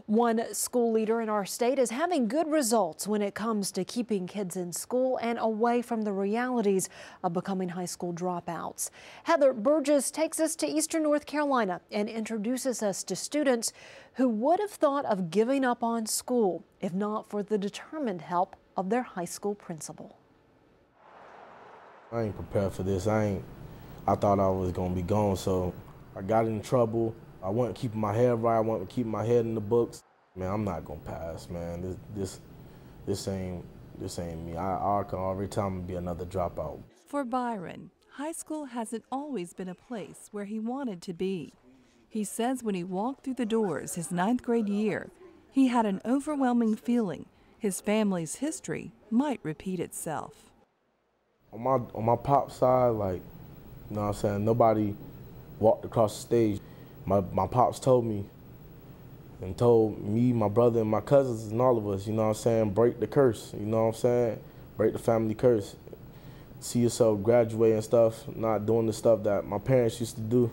One school leader in our state is having good results when it comes to keeping kids in school and away from the realities of becoming high school dropouts. Heather Burgiss takes us to Eastern North Carolina and introduces us to students who would have thought of giving up on school if not for the determined help of their high school principal. I ain't prepared for this. I thought I was gonna be gone, so I got in trouble. I wasn't keeping my head right. I wasn't keeping my head in the books. Man, I'm not gonna pass, man. This ain't me. I can already tell I'm gonna be another dropout. For Byron, high school hasn't always been a place where he wanted to be. He says when he walked through the doors his 9th grade year, he had an overwhelming feeling his family's history might repeat itself. On my pop side, like, you know what I'm saying, nobody walked across the stage. My pops told me, and told me, my brother, and my cousins, and all of us, you know what I'm saying, break the curse, you know what I'm saying, break the family curse. See yourself graduate and stuff, not doing the stuff that my parents used to do.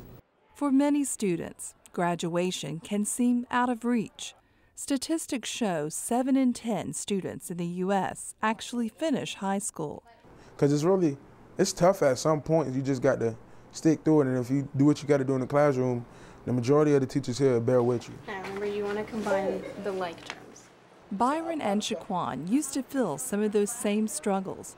For many students, graduation can seem out of reach. Statistics show 7 in 10 students in the U.S. actually finish high school. Because it's tough at some point. You just got to stick through it, and if you do what you got to do in the classroom, the majority of the teachers here bear with you. I remember you want to combine the like terms. Byron and Shaquan used to feel some of those same struggles,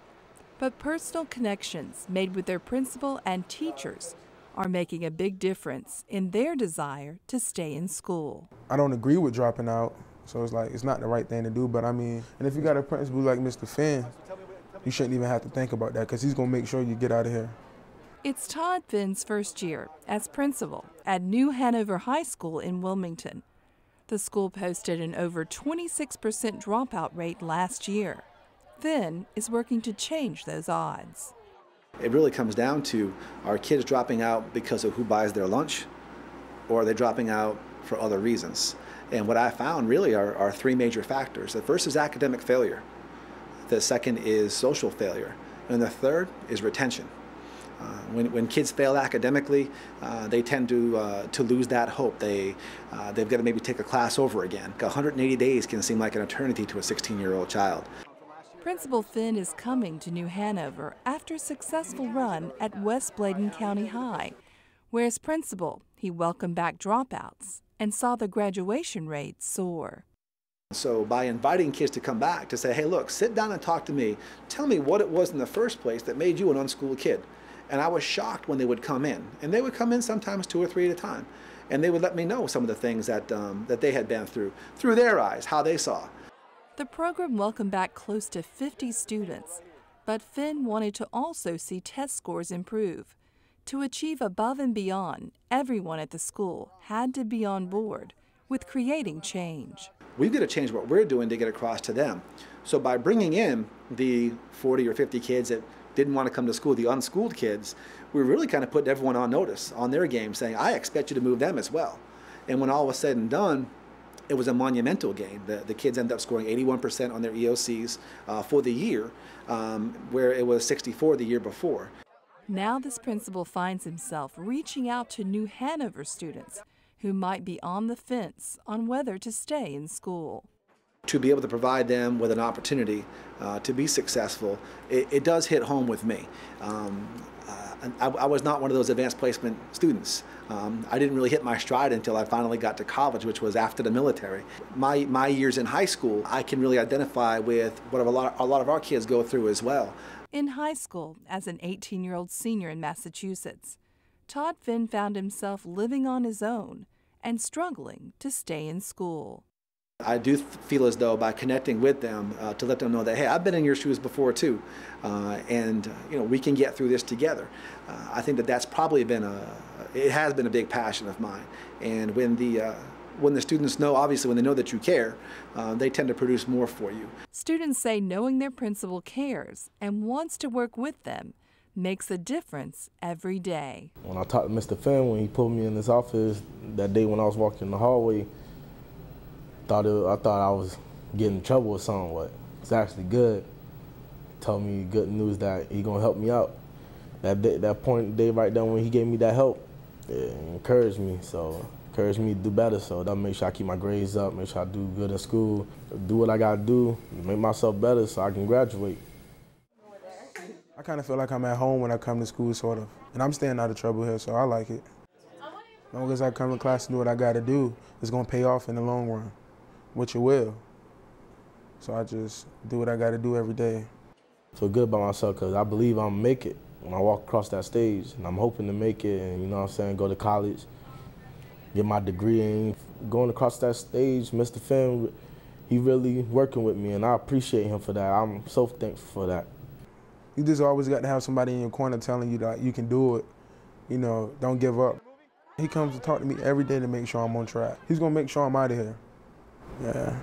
but personal connections made with their principal and teachers are making a big difference in their desire to stay in school. I don't agree with dropping out, so it's like it's not the right thing to do, but I mean, and if you got a principal like Mr. Finn, you shouldn't even have to think about that because he's going to make sure you get out of here. It's Todd Finn's first year as principal at New Hanover High School in Wilmington. The school posted an over 26% dropout rate last year. Finn is working to change those odds. It really comes down to, are kids dropping out because of who buys their lunch, or are they dropping out for other reasons? And what I found really are 3 major factors. The first is academic failure. The second is social failure. And the third is retention. When kids fail academically, they tend to lose that hope. They've got to maybe take a class over again. 180 days can seem like an eternity to a 16-year-old child. Principal Finn is coming to New Hanover after a successful run at West Bladen County High, where as principal, he welcomed back dropouts and saw the graduation rate soar. So by inviting kids to come back, to say, hey, look, sit down and talk to me. Tell me what it was in the first place that made you an unschooled kid. And I was shocked when they would come in. And they would come in sometimes 2 or 3 at a time. And they would let me know some of the things that they had been through their eyes, how they saw. The program welcomed back close to 50 students, but Finn wanted to also see test scores improve. To achieve above and beyond, everyone at the school had to be on board with creating change. We've got to change what we're doing to get across to them. So by bringing in the 40 or 50 kids that didn't want to come to school, the unschooled kids, we really kind of put everyone on notice, on their game, saying, I expect you to move them as well. And when all was said and done, it was a monumental gain. The kids ended up scoring 81% on their EOCs for the year, where it was 64 the year before. Now this principal finds himself reaching out to New Hanover students who might be on the fence on whether to stay in school. To be able to provide them with an opportunity to be successful, it does hit home with me. I was not one of those advanced placement students. I didn't really hit my stride until I finally got to college, which was after the military. My years in high school, I can really identify with what a lot of our kids go through as well. In high school, as an 18-year-old senior in Massachusetts, Todd Finn found himself living on his own and struggling to stay in school. I do feel as though by connecting with them to let them know that, hey, I've been in your shoes before too, and we can get through this together. I think that's probably it has been a big passion of mine. And when the students know, obviously when they know that you care, they tend to produce more for you. Students say knowing their principal cares and wants to work with them makes a difference every day. When I talked to Mr. Finn, when he put me in his office that day when I was walking in the hallway, I thought I was getting in trouble or something, but it's actually good. He told me good news that he gonna help me out. That day right there when he gave me that help, it encouraged me. So encouraged me to do better, so that make sure I keep my grades up, make sure I do good in school, do what I gotta do, make myself better so I can graduate. I kind of feel like I'm at home when I come to school, sort of. And I'm staying out of trouble here, so I like it. As long as I come to class and do what I gotta do, it's gonna pay off in the long run, which it will. So I just do what I gotta do every day. I feel good about myself because I believe I'm gonna make it when I walk across that stage. And I'm hoping to make it and, you know what I'm saying, go to college, get my degree. And going across that stage, Mr. Finn, he really working with me and I appreciate him for that. I'm so thankful for that. You just always got to have somebody in your corner telling you that you can do it. You know, don't give up. He comes to talk to me every day to make sure I'm on track. He's gonna make sure I'm out of here. Yeah.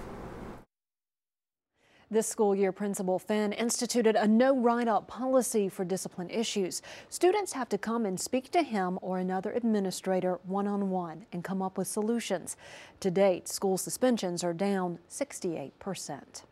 This school year, Principal Finn instituted a no write-up policy for discipline issues. Students have to come and speak to him or another administrator one-on-one and come up with solutions. To date, school suspensions are down 68%.